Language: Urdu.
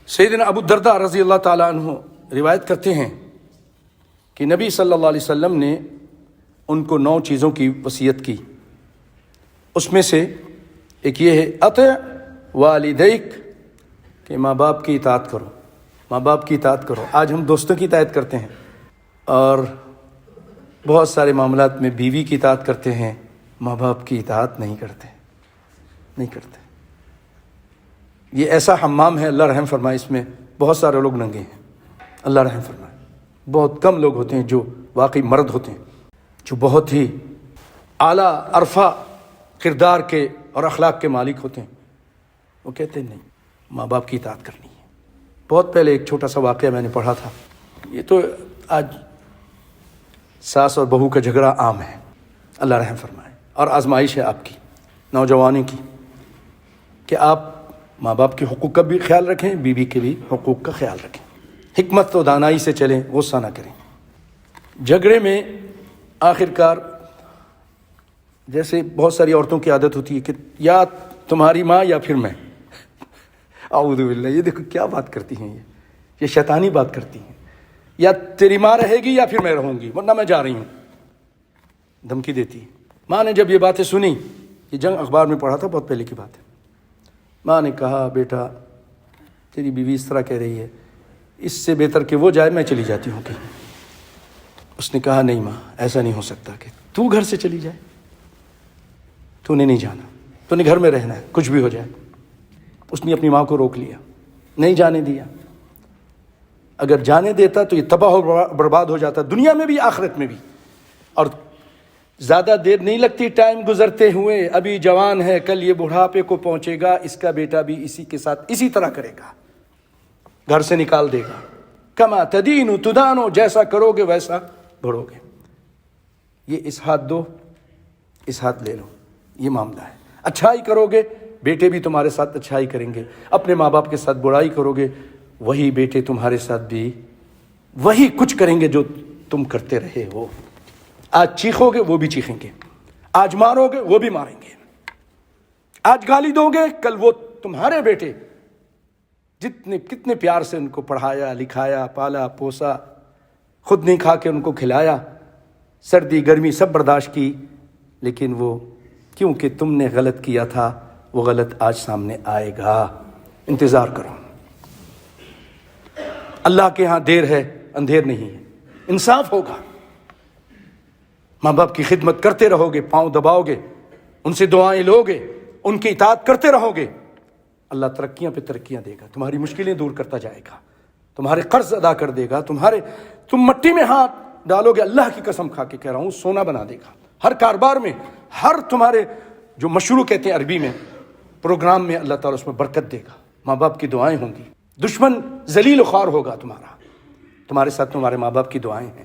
سیدنا ابو الدرداء رضی اللہ تعالیٰ عنہ روایت کرتے ہیں کہ نبی صلی اللہ علیہ وسلم نے ان کو 9 چیزوں کی وصیت کی. اس میں سے ایک یہ ہے اطع والدیک، کہ ماں باپ کی اطاعت کرو، ماں باپ کی اطاعت کرو. آج ہم دوستوں کی اطاعت کرتے ہیں اور بہت سارے معاملات میں بیوی کی اطاعت کرتے ہیں، ماں باپ کی اطاعت نہیں کرتے. یہ ایسا حمام ہے، اللہ رحم فرمائے، اس میں بہت سارے لوگ ننگے ہیں، اللہ رحم فرمائے. بہت کم لوگ ہوتے ہیں جو واقعی مرد ہوتے ہیں، جو بہت ہی اعلیٰ عرفہ کردار کے اور اخلاق کے مالک ہوتے ہیں. وہ کہتے ہیں نہیں، ماں باپ کی اطاعت کرنی ہے. بہت پہلے ایک چھوٹا سا واقعہ میں نے پڑھا تھا. یہ تو آج ساس اور بہو کا جھگڑا عام ہے، اللہ رحم فرمائے، اور آزمائش ہے آپ کی نوجوانی کی کہ آپ ماں باپ کے حقوق کا بھی خیال رکھیں، بیوی کے بھی حقوق کا خیال رکھیں. حکمت و دانائی سے چلیں، غصہ نہ کریں. جھگڑے میں آخر کار جیسے بہت ساری عورتوں کی عادت ہوتی ہے کہ یا تمہاری ماں یا پھر میں. اعوذ باللہ، یہ دیکھو کیا بات کرتی ہیں، یہ شیطانی بات کرتی ہیں. یا تیری ماں رہے گی یا پھر میں رہوں گی، ورنہ میں جا رہی ہوں، دھمکی دیتی ہے. ماں نے جب یہ باتیں سنی، یہ جنگ اخبار میں پڑھا تھا، بہت پہلے کی بات ہے. ماں نے کہا بیٹا تیری بیوی اس طرح کہہ رہی ہے، اس سے بہتر کہ وہ جائے، میں چلی جاتی ہوں کہیں. اس نے کہا نہیں ماں، ایسا نہیں ہو سکتا کہ تو گھر سے چلی جائے، تو نے نہیں جانا، تو نے گھر میں رہنا ہے، کچھ بھی ہو جائے. اس نے اپنی ماں کو روک لیا، نہیں جانے دیا. اگر جانے دیتا تو یہ تباہ و برباد ہو جاتا، دنیا میں بھی آخرت میں بھی. اور زیادہ دیر نہیں لگتی ٹائم گزرتے ہوئے، ابھی جوان ہے، کل یہ بڑھاپے کو پہنچے گا، اس کا بیٹا بھی اسی کے ساتھ اسی طرح کرے گا، گھر سے نکال دے گا. کما تدین تدان، جیسا کرو گے ویسا بڑھو گے. یہ اس ہاتھ دو، اس ہاتھ لے لو، یہ معاملہ ہے. اچھائی کرو گے، بیٹے بھی تمہارے ساتھ اچھائی کریں گے. اپنے ماں باپ کے ساتھ برائی کرو گے، وہی بیٹے تمہارے ساتھ بھی وہی کچھ کریں گے جو تم کرتے رہے ہو. آج چیخو گے وہ بھی چیخیں گے، آج مارو گے وہ بھی ماریں گے، آج گالی دو گے کل وہ تمہارے بیٹے کتنے پیار سے ان کو پڑھایا لکھایا پالا پوسا، خود نہیں کھا کے ان کو کھلایا، سردی گرمی سب برداشت کی، لیکن وہ کیونکہ تم نے غلط کیا تھا وہ غلط آج سامنے آئے گا. انتظار کرو، اللہ کے ہاں دیر ہے اندھیر نہیں ہے. انصاف ہوگا، ماں باپ کی خدمت کرتے رہو گے، پاؤں دباؤ گے، ان سے دعائیں لو گے، ان کی اطاعت کرتے رہو گے، اللہ ترقیاں پہ ترقیاں دے گا، تمہاری مشکلیں دور کرتا جائے گا، تمہارے قرض ادا کر دے گا، تم مٹی میں ہاتھ ڈالو گے، اللہ کی قسم کھا کے کہہ رہا ہوں، سونا بنا دے گا. ہر کاروبار میں، ہر تمہارے جو مشروع کہتے ہیں عربی میں پروگرام میں، اللہ تعالیٰ اس میں برکت دے گا. ماں باپ کی دعائیں ہوں گی، دشمن ذلیل و خوار ہوگا تمہارا، تمہارے ساتھ تمہارے ماں باپ کی دعائیں ہیں.